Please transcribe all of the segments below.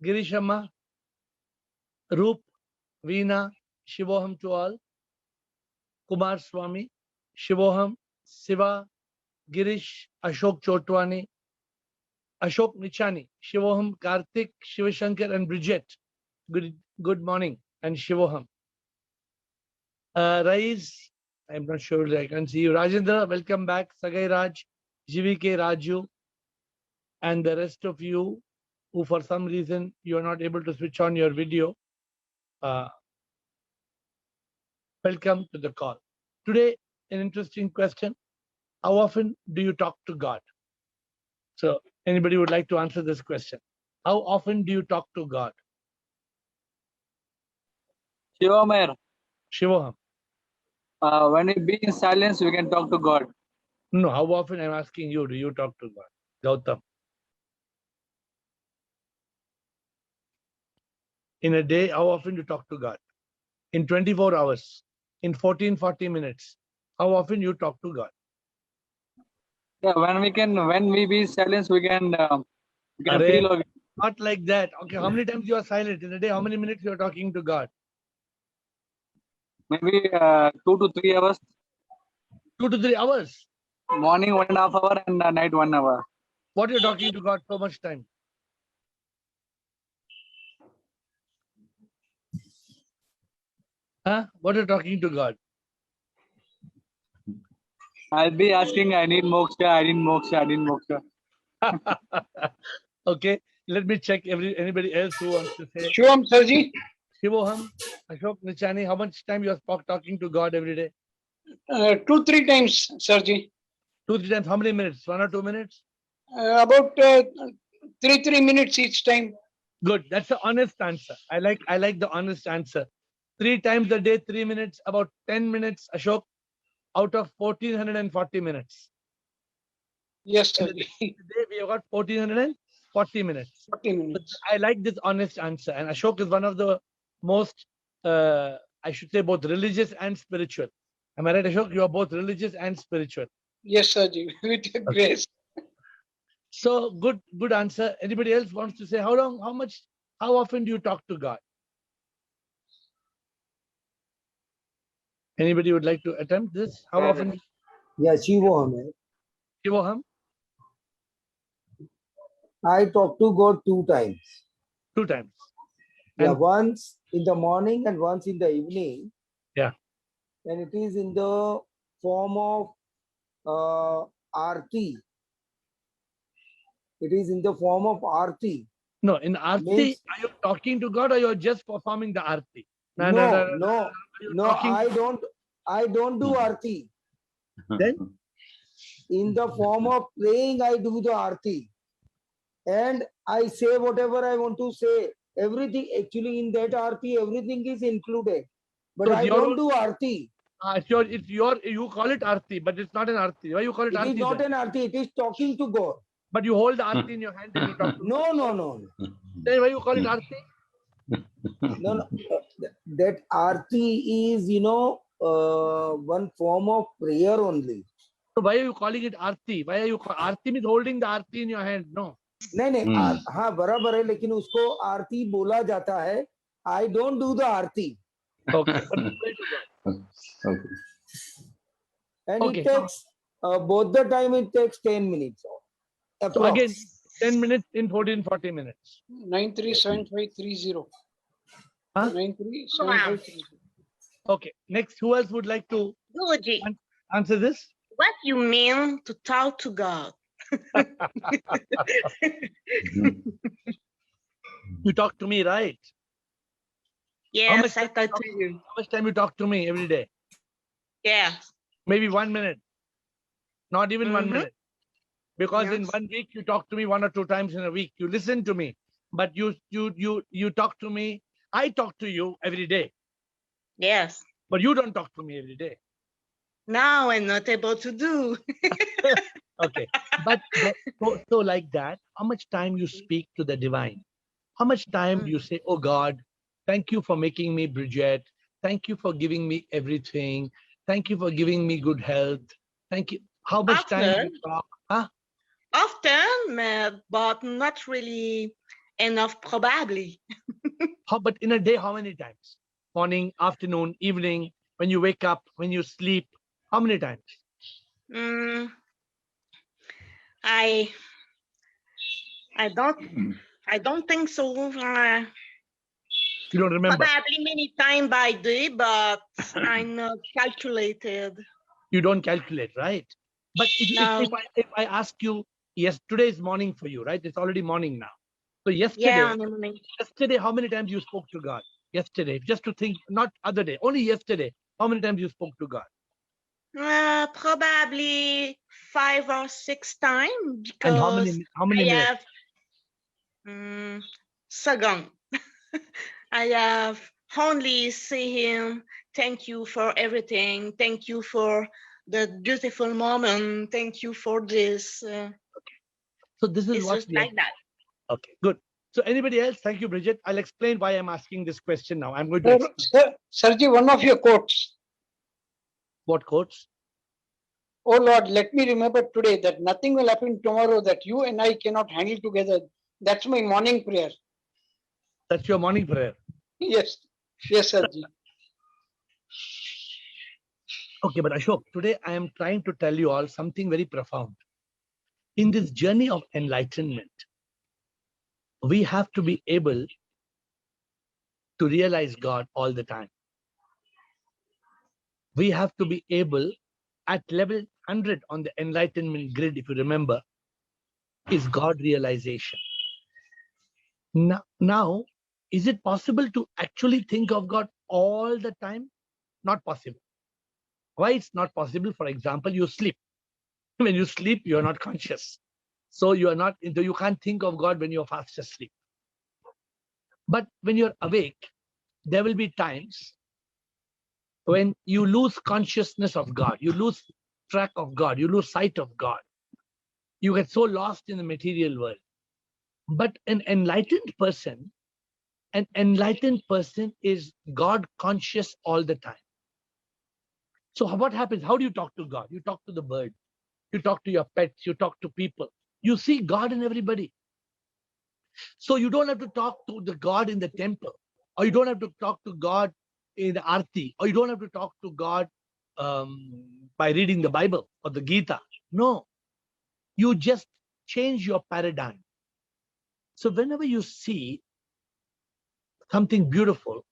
Girishama, Roop, Veena, Shivoham to all. Kumar Swami, Shivoham, Siva, Girish, Ashok Chotwani, Ashok Nichani, Shivoham, Karthik, Shivashankar, and Bridget. Good morning, and Shivoham. Rais, I'm not sure I can see you. Rajendra, welcome back. Sagai Raj, GVK Raju, and the rest of you who for some reason you are not able to switch on your video. Welcome to the call. Today, an interesting question. How often do you talk to God? So anybody would like to answer this question? How often do you talk to God? Shivomer, Shivoham. when we be in silence, we can talk to God. No, how often I'm asking you, do you talk to God? Gautam. In a day, how often do you talk to God? In 24 hours, in 40 minutes, how often you talk to God? Yeah, when we be in silence, we can Array, feel. not like that. Okay, how many times you are silent in a day? How many minutes you are talking to God? Maybe 2 to 3 hours. 2 to 3 hours. Morning 1.5 hour and night 1 hour. What are you talking to God so much time? Huh? What are you talking to God? I'll be asking, I need moksha, I need moksha, I need moksha. Okay, let me check anybody else who wants to say. Shivam, Sarji. Shivoham, Ashok Nichani, how much time you are talking to God every day? 2-3 times, Sarji. 2-3 times. How many minutes? 1 or 2 minutes? About 3 minutes each time. Good. That's the honest answer. I like the honest answer. 3 times a day, 3 minutes, about 10 minutes, Ashok, out of 1440 minutes. Yes, sir. Today we have got 1440 minutes. 40 minutes. I like this honest answer. And Ashok is one of the most, I should say, both religious and spiritual. Am I right, Ashok? You are both religious and spiritual. Yes, Sarji. With your grace. So good answer. Anybody else wants to say how often do you talk to God? Anybody would like to attempt this? How often? Yeah, Shivoham. Shivoham? I talk to God 2 times. 2 times. Yeah, And once in the morning and once in the evening. Yeah. And it is in the form of aarti. It is in the form of aarti. No, in aarti, are you talking to God or you're just performing the aarti? No, I don't do aarti. Then? In the form of praying, I do the aarti. And I say whatever I want to say. Everything, actually in that aarti, everything is included. But So I don't do aarti. You call it aarti, but it's not an aarti. Why you call it aarti? It is not an aarti, it is talking to God. But you hold the aarti in your hand and you talk to God. No. Then why you call it aarti? No. That aarti is, one form of prayer only. So why are you calling it aarti? Why are you aarti means holding the aarti in your hand? No. नहीं हाँ बराबर है लेकिन उसको आरती बोला जाता है. I don't do the Aarti. Okay. And it takes both the time it takes 10 minutes. So again 10 minutes in 1440 minutes. 937530. Huh? 937530. Okay. Next, who else would like to answer this? What you mean to talk to God? You talk to me, right? Yes, I talk to you. How much time you talk to me every day? Yes. Maybe 1 minute. Not even 1 minute. Because in 1 week you talk to me 1 or 2 times in a week. You listen to me, but you talk to me. I talk to you every day. Yes. But you don't talk to me every day. Now I'm not able to do. Okay. But so like that, how much time you speak to the divine? How much time do you say, oh God, thank you for making me Bridget. Thank you for giving me everything. Thank you for giving me good health. Thank you. How much time do you talk? Huh? Often, but not really enough, probably. But in a day, how many times? Morning, afternoon, evening, when you wake up, when you sleep, how many times? Mm, I don't think so. You don't remember. Probably many times by day, but I'm not calculated. You don't calculate, right? But No. if I ask you, yes, today is morning for you, right? It's already morning now. So Yeah, on the morning. yesterday, how many times you spoke to God? Yesterday, just to think, not other day, only yesterday, how many times you spoke to God? Probably 5 or 6 times, And how because many I minutes? have second. I have only see him. Thank you for everything. Thank you for the beautiful moment. Thank you for this. So this is It's what just we are. like that. Okay, good. So anybody else? Thank you, Bridget. I'll explain why I'm asking this question now. I'm going to explain. Sirji, one of your quotes. What quotes? Oh Lord, let me remember today that nothing will happen tomorrow that you and I cannot handle together. That's my morning prayer. That's your morning prayer. Yes. Yes, Sirji. Okay, but Ashok, today I am trying to tell you all something very profound. In this journey of enlightenment, we have to be able to realize God all the time. We have to be able, at level 100 on the enlightenment grid, if you remember, is God realization. Now, is it possible to actually think of God all the time? Not possible. Why it's not possible? For example, you sleep. When you sleep, you're not conscious. So you can't think of God when you're fast asleep. But when you're awake, there will be times when you lose consciousness of God, you lose track of God, you lose sight of God. You get so lost in the material world. But an enlightened person is God conscious all the time. So what happens? How do you talk to God? You talk to the bird, you talk to your pets, you talk to people. You see God in everybody. So you don't have to talk to the God in the temple, or you don't have to talk to God in the aarti, or you don't have to talk to God by reading the Bible or the Gita. No, you just change your paradigm. So whenever you see something beautiful,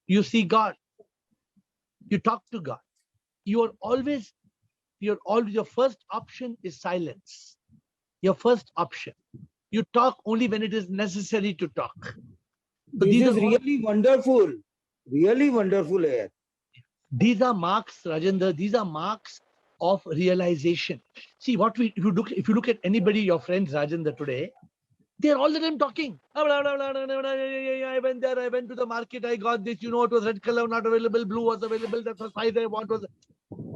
you see God, you talk to God. Your first option is silence. Your first option. You talk only when it is necessary to talk. So this is really wonderful. Really wonderful here. These are marks, Rajendra. These are marks of realization. See, if you look at anybody, your friends, Rajendra, today, they're all the time talking. I went there, I went to the market, I got this, it was red color, not available, blue was available, that's the size I want.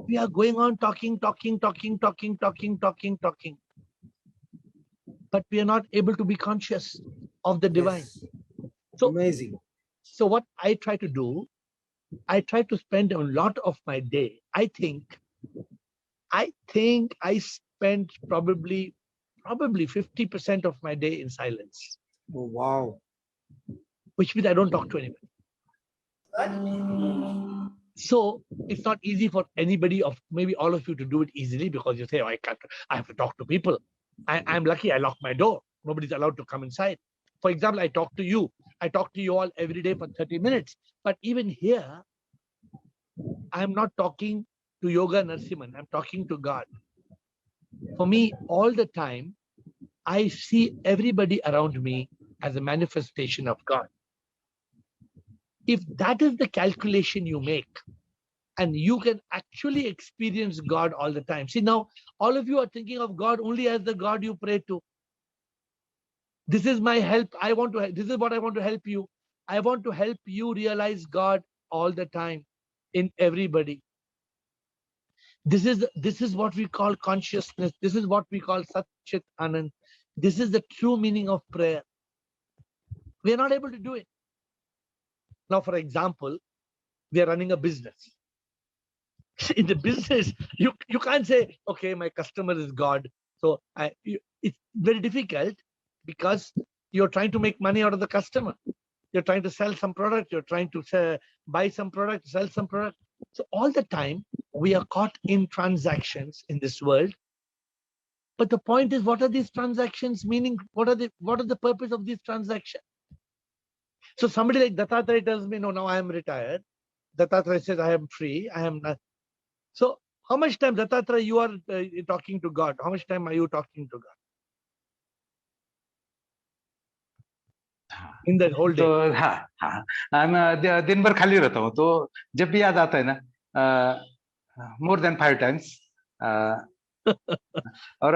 We are going on talking. But we are not able to be conscious of the divine. Yes. So amazing. So what I try to do, I try to spend a lot of my day. I think I spend probably 50% of my day in silence. Oh, wow. Which means I don't talk to anybody. So it's not easy for anybody of maybe all of you to do it easily, because you say, oh, I have to talk to people. I'm lucky I lock my door. Nobody's allowed to come inside. For example, I talk to you all every day for 30 minutes. But even here, I'm not talking to Yoga Narasimhan. I'm talking to God. For me, all the time, I see everybody around me as a manifestation of God. If that is the calculation you make, and you can actually experience God all the time. See, now all of you are thinking of God only as the God you pray to. This is my help. This is what I want to help you. I want to help you realize God all the time in everybody. This is what we call consciousness. This is what we call Sat Chit Anand. This is the true meaning of prayer. We are not able to do it. Now, for example, we are running a business. In the business, you can't say, okay, my customer is God. So it's very difficult, because You're trying to make money out of the customer. You're trying to sell some product. You're trying to buy some product, sell some product. So all the time we are caught in transactions in this world. But the point is, what are these transactions meaning? What are the purpose of these transactions? So somebody like Dattatreya tells me, no, now I am retired. Dattatreya says, I am free. I am not. So how much time, Dattatreya, you are talking to God? How much time are you talking to God? In that whole day. तो हाँ, मैं दिन भर खाली रहता हूँ, तो जब भी याद आता है ना, more than 5 times, और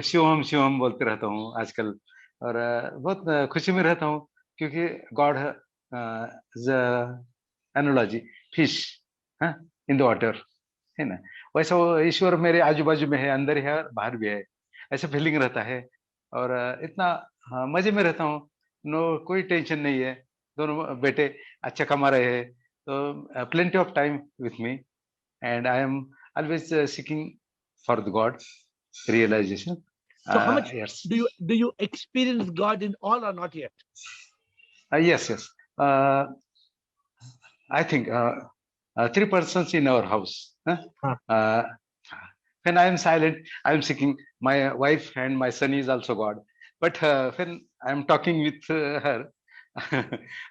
शिवम शिवम बोलते रहता हूँ आजकल, और बहुत खुशी में रहता हूँ, क्योंकि God is analogy fish in the water, है ना, वैसा वो ईश्वर मेरे आजू बाजू में है, अंदर है बाहर भी है, ऐसा फीलिंग रहता है, और इतना मजे में रहता हूँ, कोई टेंशन नहीं है, दोनों बेटे अच्छा कमा रहे हैं, तो plenty of time with me, and I am always seeking for the God realization. So how much yes. do you experience God in all or not yet? Yes. I think 3 persons in our house. When I am silent, I am seeking. My wife and my son is also God. But when I am talking with her,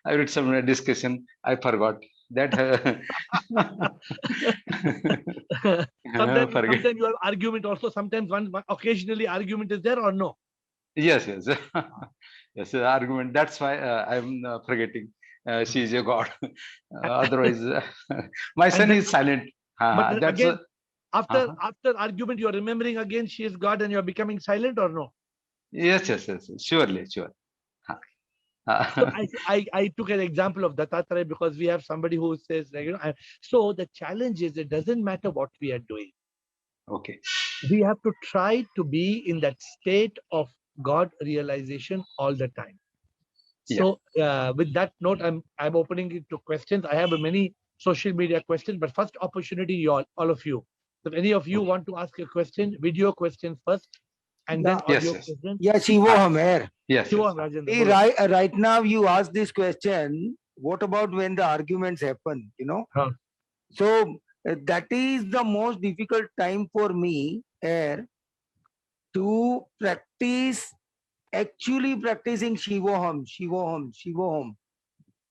I read some discussion, I forgot that. Sometimes you have argument also. Sometimes one occasionally argument is there or no? Yes. Yes, argument. That's why I am forgetting. She is a God. Otherwise, my son is silent. But that's again, after argument, you are remembering again she is God and you are becoming silent or no? Yes. Surely. So I took an example of Dattatreya because we have somebody who says, so the challenge is it doesn't matter what we are doing. Okay. We have to try to be in that state of God realization all the time. So with that note, I'm opening it to questions. I have many social media questions, but first opportunity, all of you. If any of you want to ask a question, video question first, and then audio question. Yeah, Shivoham, AiR. Yes. Right now you ask this question, what about when the arguments happen, So that is the most difficult time for me, AiR, to practice, actually practicing Shivoham.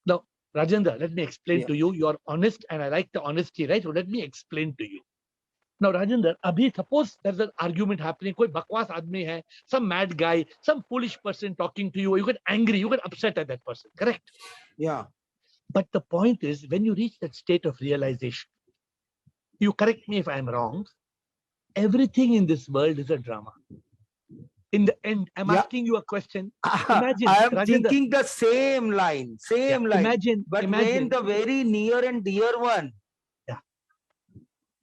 Now, Rajendra, let me explain to you. You are honest and I like the honesty, right? So let me explain to you. Now, Rajendra, abhi suppose there's an argument happening, koi bakwas aadmi hai, some mad guy, some foolish person talking to you, you get angry, you get upset at that person, correct? Yeah. But the point is, when you reach that state of realization, you correct me if I'm wrong, everything in this world is a drama. In the end, I'm asking you a question. Imagine, I am Rajendra, thinking the same line. Imagine, when the very near and dear one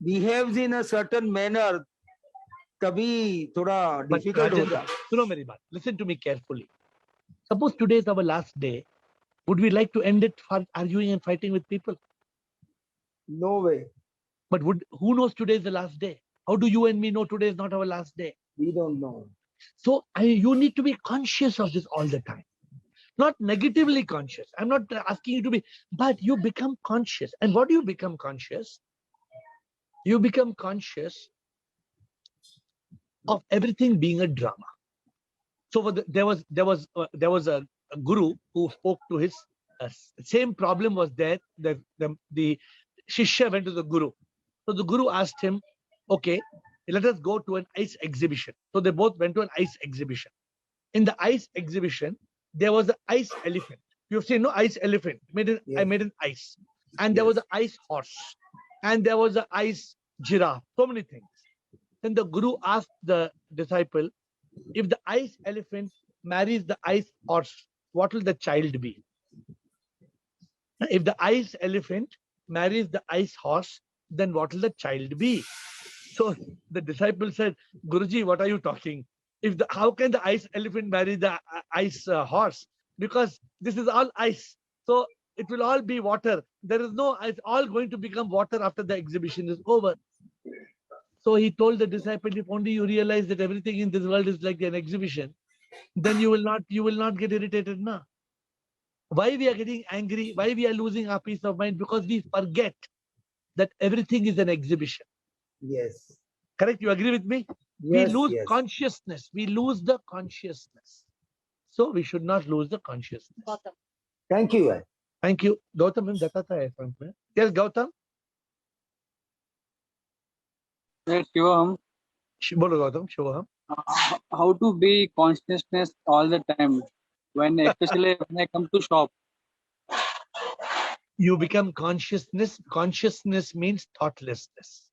behaves in a certain manner, तभी थोड़ा difficult होता. सुनो मेरी बात. Listen to me carefully. Suppose today is our last day. Would we like to end it for arguing and fighting with people? No way. But who knows today is the last day? How do you and me know today is not our last day? We don't know. So you need to be conscious of this all the time. Not negatively conscious. I'm not asking you to be, but you become conscious. And what do you become conscious? You become conscious of everything being a drama. So there was a guru who spoke to his same problem was there. The Shishya went to the guru. So the guru asked him, okay, let us go to an ice exhibition. So they both went to an ice exhibition. In the ice exhibition, there was an ice elephant. You've seen, no, ice elephant. I made an ice. And there was an ice horse. And there was an ice giraffe. So many things. Then the guru asked the disciple, if the ice elephant marries the ice horse, what will the child be? If the ice elephant marries the ice horse, then what will the child be? So the disciple said, Guruji, what are you talking? How can the ice elephant marry the ice horse? Because this is all ice. So it will all be water. There is no, it's all going to become water after the exhibition is over. So he told the disciple, if only you realize that everything in this world is like an exhibition, then you will not get irritated, na? Why we are getting angry? Why we are losing our peace of mind? Because we forget that everything is an exhibition. Yes. Correct? You agree with me? We Yes. lose Yes. consciousness. We lose the consciousness. So we should not lose the consciousness. Thank you. Thank you. Gautam, yes, Gautam. Hey, Shivam, Bolo Gautam, Shubham. how to be consciousness all the time when, especially when I come to shop. You become consciousness. Consciousness means thoughtlessness.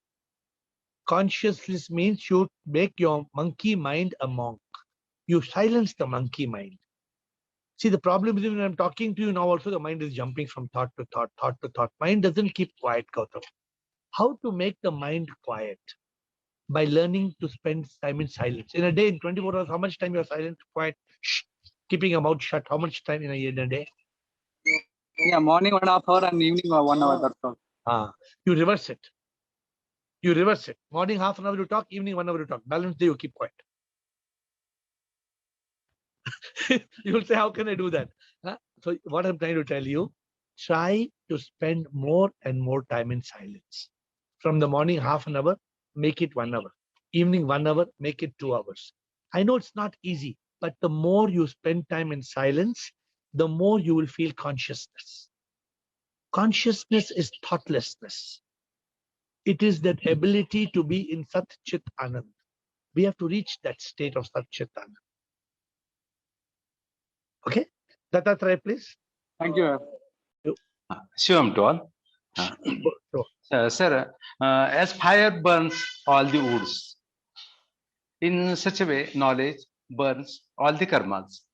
Consciousness means you make your monkey mind a monk. You silence the monkey mind. See, the problem is when I'm talking to you now also, the mind is jumping from thought to thought, thought to thought. Mind doesn't keep quiet, Gautam. How to make the mind quiet? By learning to spend time in silence. In a day, in 24 hours, how much time you are silent, quiet, shh, keeping your mouth shut? How much time in a day? Yeah, morning 1.5 hour and evening 1 hour. That's all. You reverse it. You reverse it. Morning half an hour you talk, evening 1 hour you talk. Balance day you keep quiet. You will say, how can I do that? So what I'm trying to tell you, try to spend more and more time in silence. From the morning half an hour, make it 1 hour. Evening 1 hour, make it 2 hours. I know it's not easy, but the more you spend time in silence, the more you will feel consciousness. Consciousness is thoughtlessness. It is that ability to be in Sat Chit Anand. We have to reach that state of Sat Chit Anand. Okay? Dattatray, please. Thank you. Shivam to all. Sir, as fire burns all the woods, in such a way, knowledge burns all the karmas.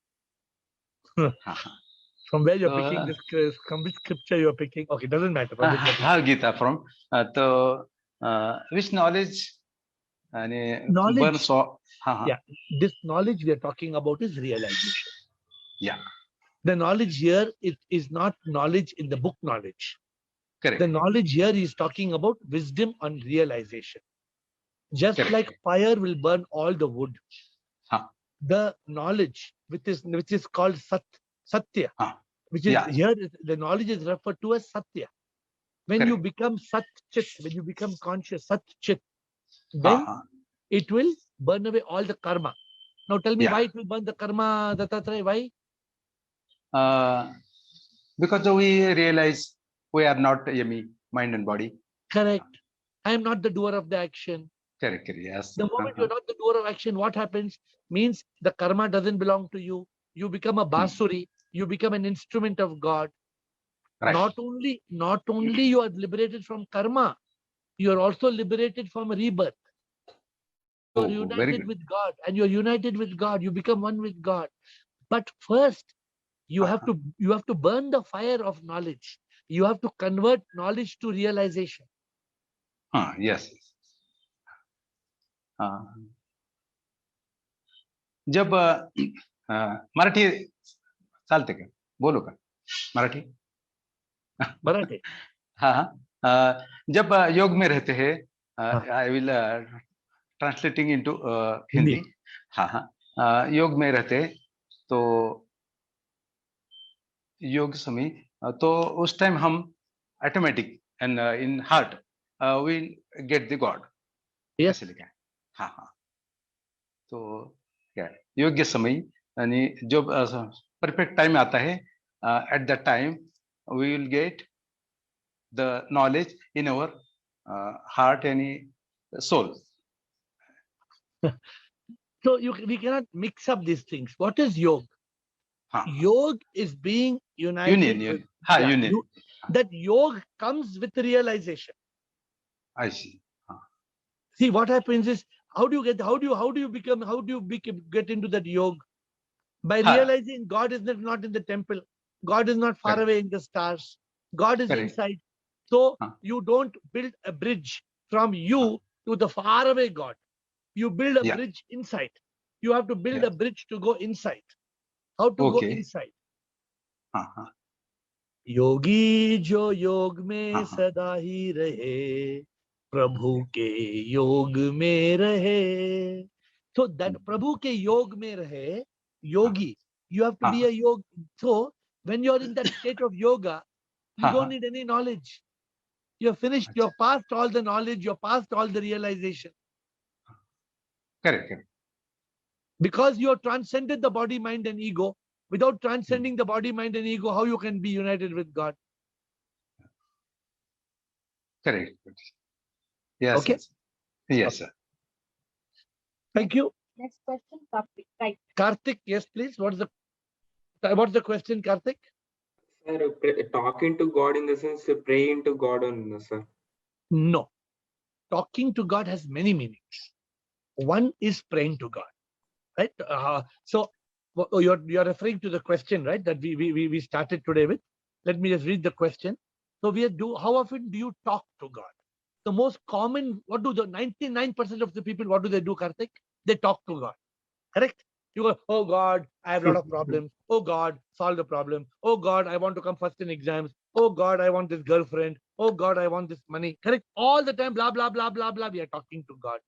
From where you're picking this, from which scripture you're picking? Okay, doesn't matter. Gita from. Which knowledge burns all? Yeah, this knowledge we are talking about is realization. Yeah. The knowledge here is not knowledge in the book knowledge. Correct. The knowledge here is talking about wisdom on realization. Just like fire will burn all the wood, the knowledge which is called Satya, which is here the knowledge is referred to as Satya. When you become Sat Chit, when you become conscious Sat Chit, then it will burn away all the karma. Now tell me why it will burn the karma, Dattatray? Why? Because we realize we are not yummy, mind and body. Correct. I am not the doer of the action. Correct. Yes. The moment you're not the doer of action, what happens? Means the karma doesn't belong to you. You become a basuri. You become an instrument of God. Right. Not only you are liberated from karma, you are also liberated from rebirth. You are united with God, and you are united with God. You become one with God. But first, you have to burn the fire of knowledge. You have to convert knowledge to realization. Yes. जब मराठी चालते का बोलू का मराठी मराठी हाँ जब योग में रहते हैं I will translating into Hindi हाँ योग में रहते तो योग समय तो उस टाइम हम automatic and in heart we get the god ऐसे लिखा है हाँ तो क्या योग्य समय यानी जो परफेक्ट टाइम आता है at that time we will get the knowledge in our heart यानी soul. So we cannot mix up these things. What is yoga? Yoga is being united. Union. That yoga comes with realization. I see. See, what happens is, how do you get into that yoga? By realizing God is not in the temple. God is not far away in the stars. God is inside. So you don't build a bridge from you to the faraway God. You build a bridge inside. You have to build a bridge to go inside. How to go inside? योगी जो योग में सदा ही रहे, प्रभु के योग में रहे. So that प्रभु के योग में रहे yogi. You have to be a yogi. So when you're in that state of yoga, you don't need any knowledge. You're finished. You're past all the knowledge. You're past all the realization. Correct. Correct. Because you have transcended the body, mind, and ego. Without transcending the body, mind, and ego, how you can be united with God? Correct. Yes. Okay. Yes. Yes, sir. Thank you. Next question, Karthik. Right. Karthik, yes, please. What's the question, Karthik? Sir, talking to God in the sense praying to God on, sir. No. Talking to God has many meanings. One is praying to God, right? So you're referring to the question, right? That we started today with. Let me just read the question. So how often do you talk to God? The most common, what do the 99% of the people, what do they do, Karthik? They talk to God. Correct? You go, oh God, I have a lot of problems. Oh God, solve the problem. Oh God, I want to come first in exams. Oh God, I want this girlfriend. Oh God, I want this money. Correct? All the time, blah, blah, blah, blah, blah. We are talking to God.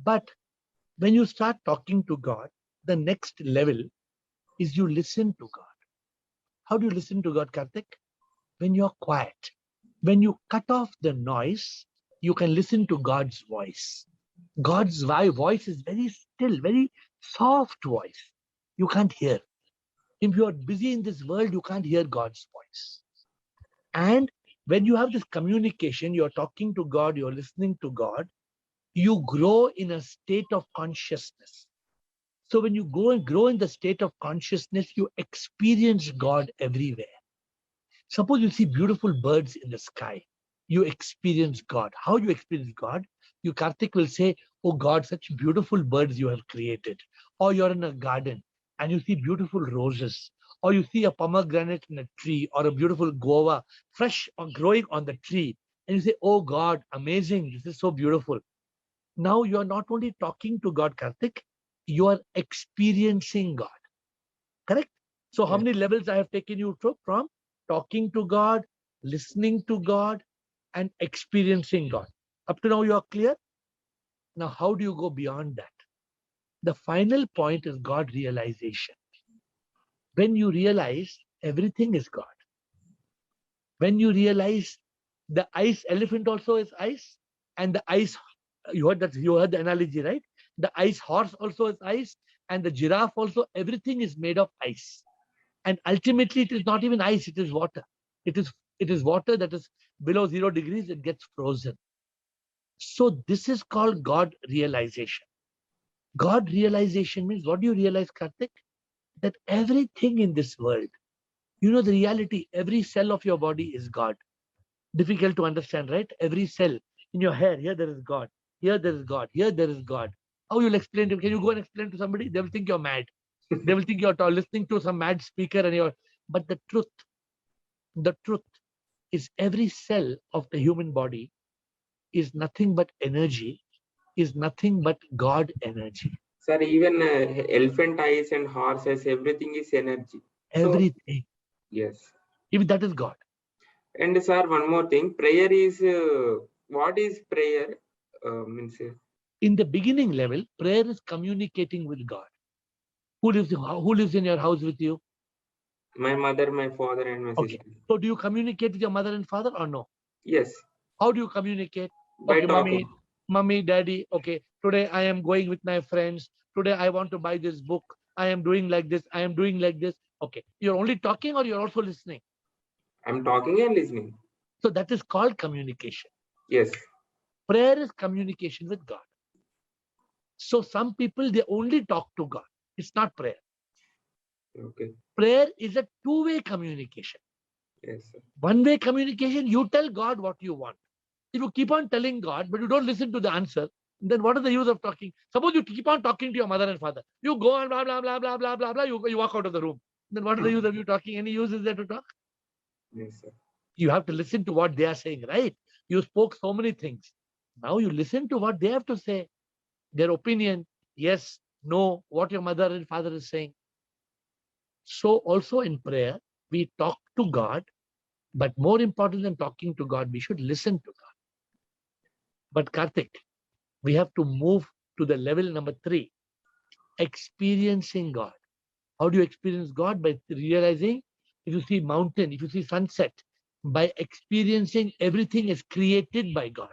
But when you start talking to God, the next level is you listen to God. How do you listen to God, Karthik? When you're quiet. When you cut off the noise, you can listen to God's voice. God's voice is very still, very soft voice. You can't hear. If you are busy in this world, you can't hear God's voice. And when you have this communication, you're talking to God, you're listening to God, you grow in a state of consciousness. So when you go and grow in the state of consciousness, you experience God everywhere. Suppose you see beautiful birds in the sky. You experience God. How you experience God? You, Karthik, will say, oh God, such beautiful birds you have created. Or you're in a garden and you see beautiful roses. Or you see a pomegranate in a tree or a beautiful guava fresh or growing on the tree. And you say, oh God, amazing. This is so beautiful. Now you are not only talking to God, Karthik, you are experiencing God. Correct? So how many levels I have taken you to from? Talking to God, listening to God, and experiencing God. Up to now, you are clear? Now, how do you go beyond that? The final point is God realization. When you realize everything is God, when you realize the ice elephant also is ice, and the ice, you heard the analogy, right? The ice horse also is ice, and the giraffe also, everything is made of ice. And ultimately, it is not even ice, it is water. It is water that is below 0 degrees, it gets frozen. So this is called God realization. God realization means, what do you realize, Karthik? That everything in this world, you know the reality, every cell of your body is God. Difficult to understand, right? Every cell in your hair, here there is God. Here there is God. Here there is God. How you'll explain to him? Can you go and explain to somebody? They will think you're mad. They will think you're listening to some mad speaker and you're. But the truth is every cell of the human body is nothing but energy, is nothing but God energy. Sir, even elephant eyes and horses, everything is energy. Everything. Yes. Even that is God. And sir, one more thing. Prayer is, what is prayer? In the beginning level, prayer is communicating with God. Who lives in your house with you? My mother, my father, and my sister. So do you communicate with your mother and father or no? Yes. How do you communicate? By talking. Mommy, daddy, okay, today I am going with my friends. Today I want to buy this book. I am doing like this. I am doing like this. Okay. You're only talking or you're also listening? I'm talking and listening. So that is called communication. Yes. Prayer is communication with God. So some people, they only talk to God. It's not prayer. Okay. Prayer is a two-way communication. Yes, sir. One-way communication, you tell God what you want. If you keep on telling God, but you don't listen to the answer, then what is the use of talking? Suppose you keep on talking to your mother and father. You go and blah, blah, blah, blah, blah, blah, blah, you walk out of the room. Then what is the use of you talking? Any use is there to talk? Yes, sir. You have to listen to what they are saying, right? You spoke so many things. Now you listen to what they have to say. Their opinion, yes, no, what your mother and father is saying. So also in prayer, we talk to God, but more important than talking to God, we should listen to God. But Karthik, we have to move to the level number 3. experiencing God. How do you experience God? By realizing, if you see mountain, if you see sunset, by experiencing everything is created by God.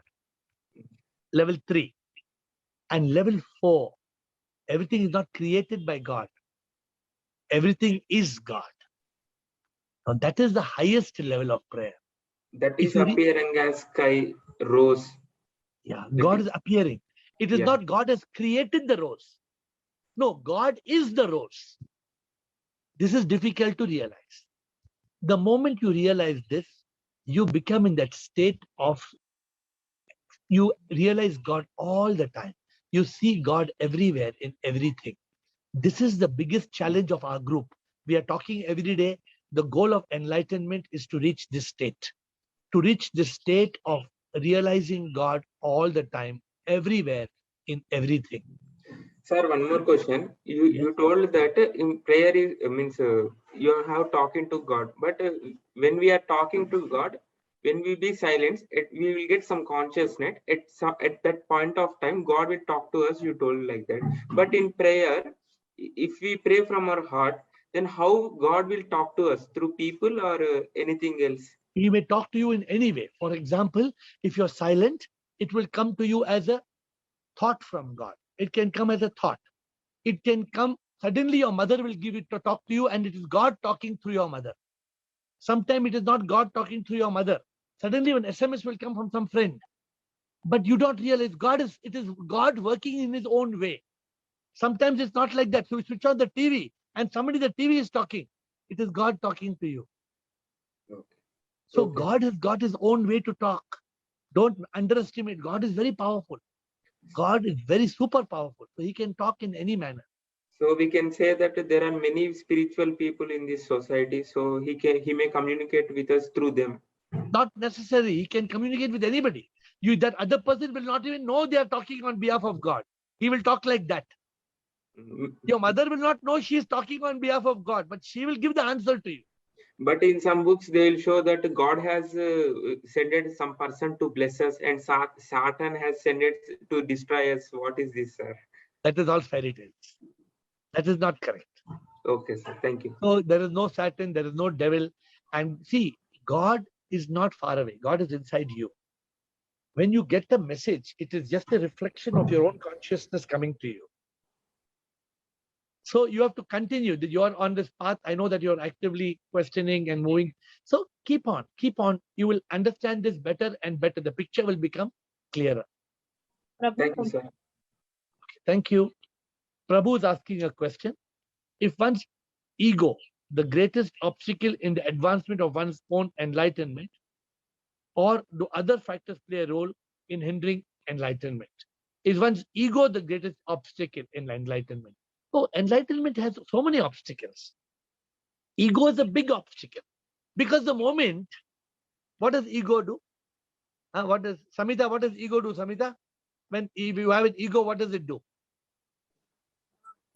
Level 3. And level 4, everything is not created by God. Everything is God. Now that is the highest level of prayer. That If is you appearing as sky, rose. yeah, God is appearing. It is Yeah. not God has created the rose. No, God is the rose. This is difficult to realize. The moment you realize this, you become in that state of, you realize God all the time. You see God everywhere in everything. This is the biggest challenge of our group. We are talking every day. The goal of enlightenment is to reach this state. To reach this state of realizing God all the time, everywhere, in everything. Sir, one more question. You told that in prayer is means you have talking to God, but when we are talking to God, when we be silent, we will get some consciousness. At that point of time, God will talk to us. You told like that. But in prayer, if we pray from our heart, then how God will talk to us through people or anything else? He may talk to you in any way. For example, if you're silent, it will come to you as a thought from God. It can come as a thought. It can come suddenly, your mother will give it to talk to you, and it is God talking through your mother. Sometimes it is not God talking through your mother. Suddenly an SMS will come from some friend, but you don't realize it is God working in his own way. Sometimes it's not like that. So you switch on the TV and somebody, the TV is talking. It is God talking to you. Okay. So Okay. God has got his own way to talk. Don't underestimate. God is very powerful. God is very super powerful. So he can talk in any manner. So we can say that there are many spiritual people in this society. So he may communicate with us through them. Not necessary. He can communicate with anybody. That other person will not even know they are talking on behalf of God. He will talk like that. Your mother will not know she is talking on behalf of God, but she will give the answer to you. But in some books, they will show that God has sent some person to bless us, and Satan has sent it to destroy us. What is this, sir? That is all fairy tales. That is not correct. Okay, sir. Thank you. So there is no Satan, there is no devil. And see, God is not far away. God is inside you. When you get the message, it is just a reflection of your own consciousness coming to you. So you have to continue. You are on this path. I know that you're actively questioning and moving. So keep on, keep on. You will understand this better and better. The picture will become clearer. Thank you, sir. Okay, thank you. Prabhu is asking a question. If one's ego, the greatest obstacle in the advancement of one's own enlightenment, or do other factors play a role in hindering enlightenment? Is one's ego the greatest obstacle in enlightenment? Oh, enlightenment has so many obstacles. Ego is a big obstacle because the moment, what does ego do? What does ego do, Samita? When you have an ego, what does it do?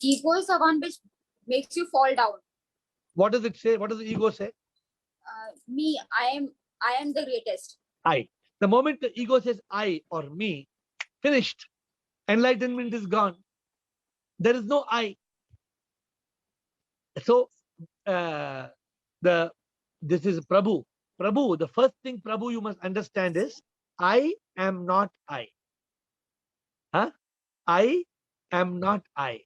Ego is the one which makes you fall down. What does it say? What does the ego say? Me, I am the greatest. I. The moment the ego says I or me, finished. Enlightenment is gone. There is no I. So this is Prabhu. Prabhu, the first thing, Prabhu, you must understand is I am not I. Huh? I am not I.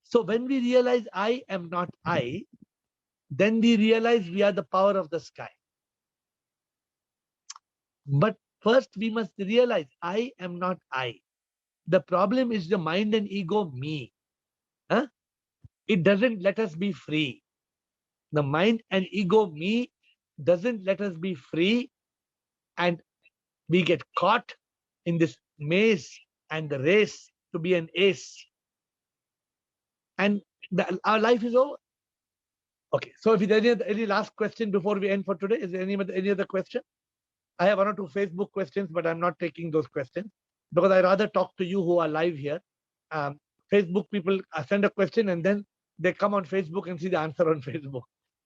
So when we realize I am not I, then we realize we are the power of the sky. But first we must realize I am not I. The problem is the mind and ego, me. Huh? It doesn't let us be free. The mind and ego, me, doesn't let us be free, and we get caught in this maze and the race to be an ace. And our life is over. Okay, so if there is any last question before we end for today, is there any other question? I have one or two Facebook questions, but I'm not taking those questions because I rather talk to you who are live here. Facebook people send a question and then they come on Facebook and see the answer on Facebook.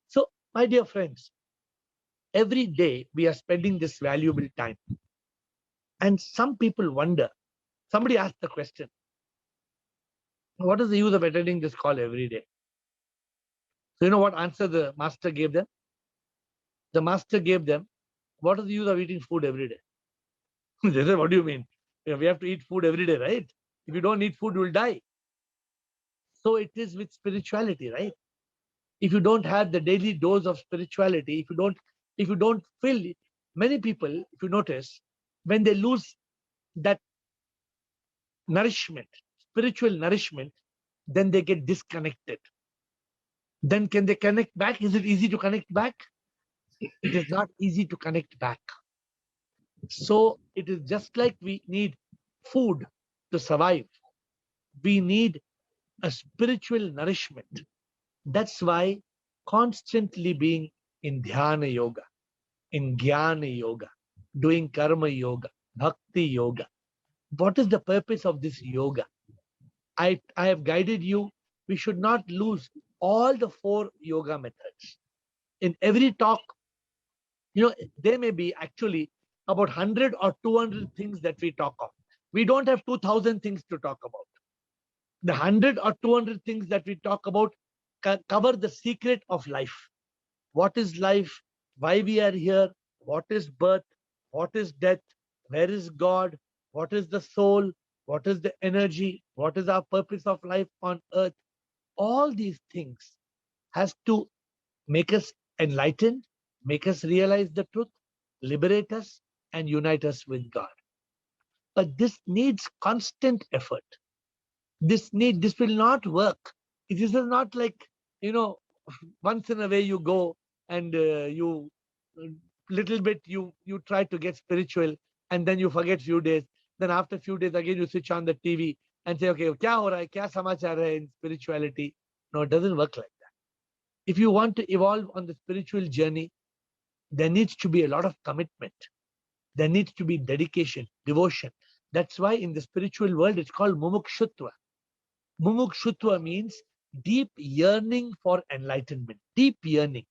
So, my dear friends, every day we are spending this valuable time. And some people wonder, somebody asked the question, What is the use of attending this call every day? So you know what answer the master gave them? The master gave them, what is the use of eating food every day? They said, what do you mean? Yeah, we have to eat food every day, right? If you don't eat food, you will die. So it is with spirituality, right? If you don't have the daily dose of spirituality, if you don't feel it, many people, if you notice, when they lose that nourishment, spiritual nourishment, then they get disconnected. Then can they connect back? Is it easy to connect back? It is not easy to connect back. So it is just like we need food to survive. We need a spiritual nourishment. That's why constantly being in dhyana yoga, in jnana yoga, doing karma yoga, bhakti yoga. What is the purpose of this yoga? I have guided you. We should not lose all the 4 yoga methods. In every talk, there may be actually about 100 or 200 things that we talk of. We don't have 2000 things to talk about. The 100 or 200 things that we talk about cover the secret of life. What is life? Why we are here? What is birth? What is death? Where is God? What is the soul? What is the energy? What is our purpose of life on earth? All these things has to make us enlightened, make us realize the truth, liberate us, and unite us with God. But this needs constant effort. This will not work. It is not like, once in a way you go and you little bit you try to get spiritual, and then you forget few days. Then after few days again you switch on the TV and say, okay, kya ho raha hai, kya samachar hai in spirituality? No, it doesn't work like that. If you want to evolve on the spiritual journey, there needs to be a lot of commitment. There needs to be dedication, devotion. That's why in the spiritual world it's called mumukshutva. Mumukshutva means deep yearning for enlightenment, deep yearning.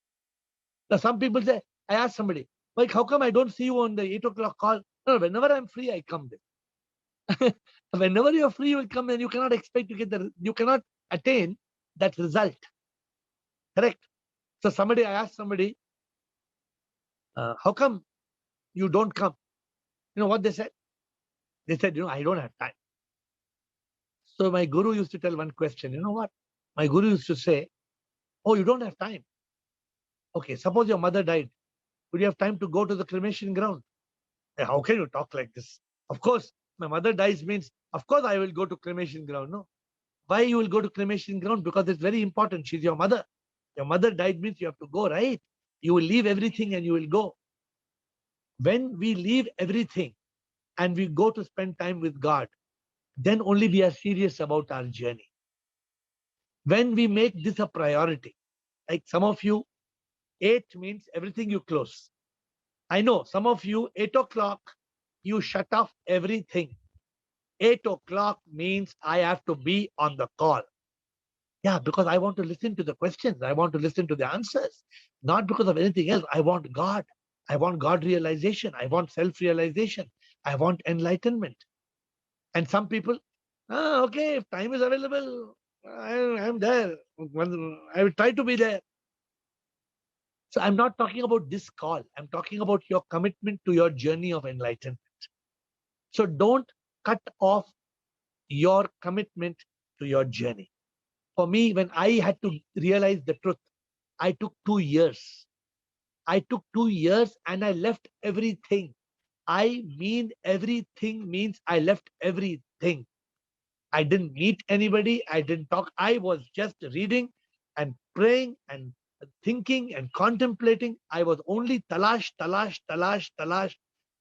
Now, some people say, I ask somebody, like, how come I don't see you on the 8 o'clock call? No, whenever I'm free, I come there. Whenever you're free, you will come, and you cannot expect to get you cannot attain that result. Correct? So I asked somebody, how come you don't come? You know what they said? They said, I don't have time. So my guru used to tell one question. You know what? My guru used to say, oh, you don't have time. Okay, suppose your mother died. Would you have time to go to the cremation ground? How can you talk like this? Of course, my mother dies means, of course, I will go to cremation ground. No. Why you will go to cremation ground? Because it's very important. She's your mother. Your mother died means you have to go, right? You will leave everything and you will go. When we leave everything and we go to spend time with God, then only we are serious about our journey. When we make this a priority, like some of you, 8 means everything you close. I know some of you, 8 o'clock, you shut off everything. 8 o'clock means I have to be on the call. Yeah, because I want to listen to the questions. I want to listen to the answers. Not because of anything else. I want God. I want God realization. I want self-realization. I want enlightenment. And some people, okay, if time is available, I'm there. I will try to be there. So I'm not talking about this call. I'm talking about your commitment to your journey of enlightenment. So don't cut off your commitment to your journey. For me, when I had to realize the truth, I took 2 years. I took 2 years and I left everything. I mean, everything means I left everything. I didn't meet anybody. I didn't talk. I was just reading and praying and thinking and contemplating. I was only talash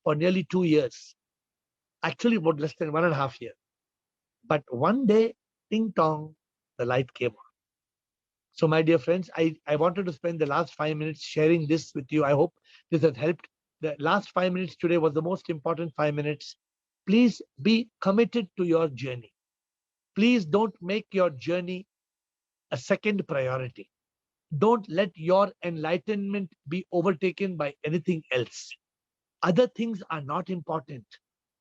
for nearly 2 years. Actually, about less than 1.5 years. But one day, ting tong, the light came on. So, my dear friends, I wanted to spend the last 5 minutes sharing this with you. I hope this has helped. The last 5 minutes today was the most important 5 minutes. Please be committed to your journey. Please don't make your journey a second priority. Don't let your enlightenment be overtaken by anything else. Other things are not important.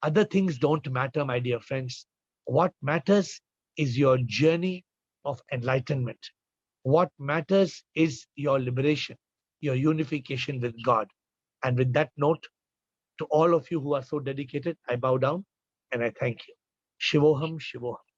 Other things don't matter, my dear friends. What matters is your journey of enlightenment. What matters is your liberation, your unification with God. And with that note, to all of you who are so dedicated, I bow down and I thank you. Shivoham, Shivoham.